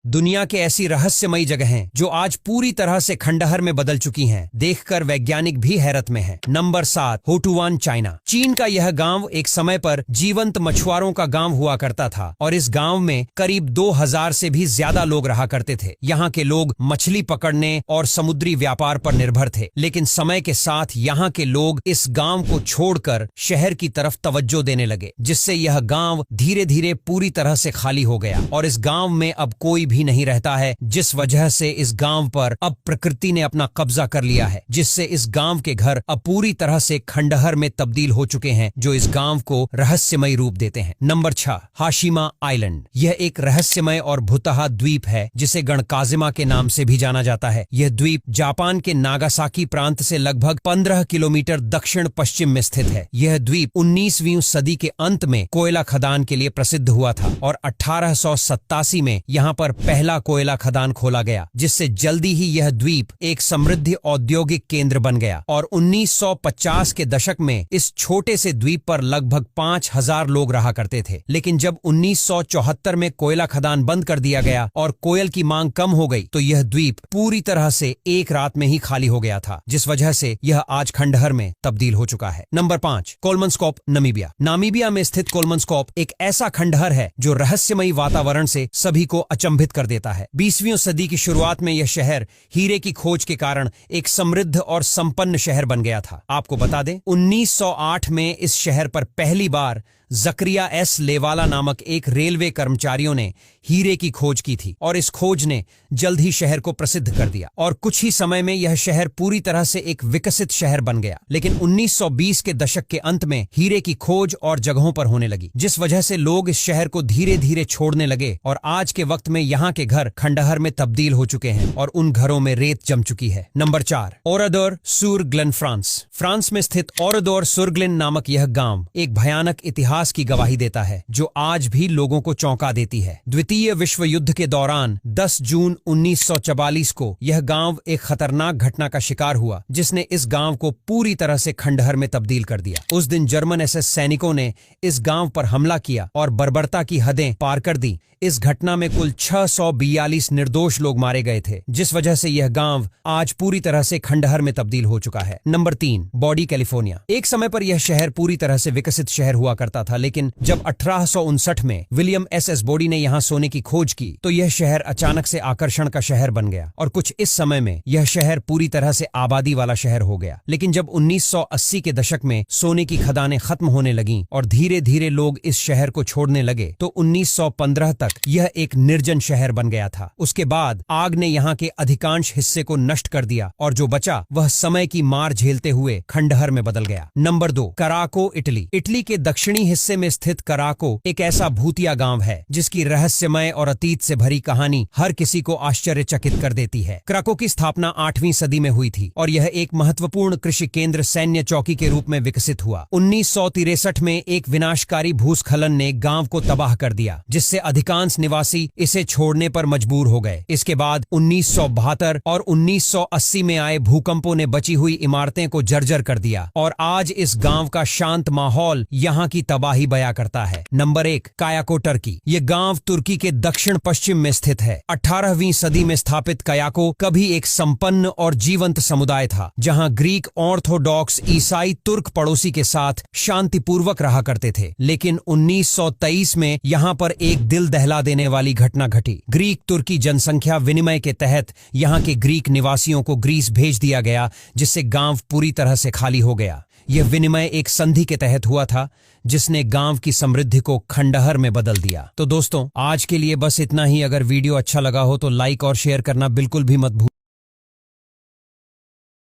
दुनिया के ऐसी रहस्यमयी जगहें जो आज पूरी तरह से खंडहर में बदल चुकी हैं, देखकर वैज्ञानिक भी हैरत में हैं। Number 7, Houtouwan, China. चीन का यह गांव एक समय पर जीवंत मछुआरों का गांव हुआ करता था और इस गांव में करीब 2000 से भी ज्यादा लोग रहा करते थे। यहाँ के लोग मछली पकड़ने और समुद्री व्यापार पर निर्भर थे, लेकिन समय के साथ यहाँ के लोग इस गांव को छोड़कर शहर की तरफ तवज्जो देने लगे, जिससे यह गांव धीरे धीरे पूरी तरह से खाली हो गया और इस गांव में अब कोई भी नहीं रहता है, जिस वजह से इस गांव पर अब प्रकृति ने अपना कब्जा कर लिया है, जिससे इस गांव के घर अब पूरी तरह से खंडहर में तब्दील हो चुके हैं, जो इस गांव को रहस्यमय रूप देते हैं। Number 6, Hashima island. यह एक रहस्यमय और भुतहा द्वीप है, जिसे गणकाजिमा के नाम से भी जाना जाता है। यह द्वीप जापान के नागासाकी प्रांत से लगभग 15 किलोमीटर दक्षिण पश्चिम में स्थित है। यह द्वीप 19वीं सदी के अंत में कोयला खदान के लिए प्रसिद्ध हुआ था और 1887 में यहाँ पर पहला कोयला खदान खोला गया, जिससे जल्दी ही यह द्वीप एक समृद्ध औद्योगिक केंद्र बन गया और 1950 के दशक में इस छोटे से द्वीप पर लगभग 5000 लोग रहा करते थे। लेकिन जब 1974 में कोयला खदान बंद कर दिया गया और कोयल की मांग कम हो गई, तो यह द्वीप पूरी तरह से एक रात में ही खाली हो गया था, जिस वजह से यह आज खंडहर में तब्दील हो चुका है। Number 5, कोलमनस्कोप, Namibia. नामीबिया में स्थित कोलमनस्कोप एक ऐसा खंडहर है जो रहस्यमयी वातावरण से सभी को अचंभित कर देता है। 20वीं सदी की शुरुआत में यह शहर हीरे की खोज के कारण एक समृद्ध और संपन्न शहर बन गया था। आपको बता दें, 1908 में इस शहर पर पहली बार जकरिया एस लेवाला नामक एक रेलवे कर्मचारियों ने हीरे की खोज की थी और इस खोज ने जल्द ही शहर को प्रसिद्ध कर दिया और कुछ ही समय में यह शहर पूरी तरह से एक विकसित शहर बन गया। लेकिन 1920 के दशक के अंत में हीरे की खोज और जगहों पर होने लगी, जिस वजह से लोग इस शहर को धीरे धीरे छोड़ने लगे और आज के वक्त में यहाँ के घर खंडहर में तब्दील हो चुके हैं और उन घरों में रेत जम चुकी है। नंबर 4, ओरादोर सुर ग्लेन, फ्रांस। फ्रांस में स्थित ओरादोर सुर ग्लेन नामक यह गांव एक भयानक इतिहास की गवाही देता है, जो आज भी लोगों को चौंका देती है। द्वितीय विश्व युद्ध के दौरान 10 जून 1944 को यह गांव एक खतरनाक घटना का शिकार हुआ, जिसने इस गांव को पूरी तरह से खंडहर में तब्दील कर दिया। उस दिन जर्मन एसएस सैनिकों ने इस गांव पर हमला किया और बर्बरता की हदें पार कर दी। इस घटना में कुल 642 निर्दोष लोग मारे गए थे, जिस वजह से यह गांव आज पूरी तरह से खंडहर में तब्दील हो चुका है। Number 3, body, California. एक समय पर यह शहर पूरी तरह से विकसित शहर हुआ करता था, लेकिन जब 1859 में विलियम एस बॉडी ने यहाँ सोने की खोज की, तो यह शहर अचानक से आकर्षण का शहर बन गया और कुछ इस समय में यह शहर पूरी तरह से आबादी वाला शहर हो गया। लेकिन जब 1980 के दशक में सोने की खदानें खत्म होने लगीं और धीरे धीरे लोग इस शहर को छोड़ने लगे, तो 1915 तक यह एक निर्जन शहर बन गया था। उसके बाद आग ने यहाँ के अधिकांश हिस्से को नष्ट कर दिया और जो बचा वह समय की मार झेलते हुए खंडहर में बदल गया। Number 2, कराको, Italy. इटली के दक्षिणी हिस्से में स्थित कराको एक ऐसा भूतिया गांव है जिसकी रहस्यमय और अतीत से भरी कहानी हर किसी को आश्चर्यचकित कर देती है। कराको की स्थापना 8वीं सदी में हुई थी और यह एक महत्वपूर्ण कृषि केंद्र, सैन्य चौकी के रूप में विकसित हुआ। 1963 में एक विनाशकारी भूस्खलन ने गांव को तबाह कर दिया, जिससे अधिकांश निवासी इसे छोड़ने पर मजबूर हो गए। इसके बाद 1972 और 1980 में आए भूकंपों ने बची हुई इमारतें को जर्जर कर दिया और आज इस गांव का शांत माहौल यहाँ की तबाही बयां करता है। Number 1, Kayakoy, Turkey. ये गांव तुर्की के दक्षिण पश्चिम में स्थित है। 18वीं सदी में स्थापित कायाको कभी एक संपन्न और जीवंत समुदाय था, जहां ग्रीक ऑर्थोडॉक्स ईसाई तुर्क पड़ोसी के साथ शांतिपूर्वक रहा करते थे। लेकिन 1923 में यहाँ पर एक दिल दहला देने वाली घटना घटी। ग्रीक तुर्की जनसंख्या विनिमय के तहत यहाँ के ग्रीक निवासियों को ग्रीस भेज दिया गया, जिससे गांव पूरी तरह से खाली हो गया। यह विनिमय एक संधि के तहत हुआ था, जिसने गांव की समृद्धि को खंडहर में बदल दिया। तो दोस्तों, आज के लिए बस इतना ही। अगर वीडियो अच्छा लगा हो तो लाइक और शेयर करना बिल्कुल भी मत भूलिए।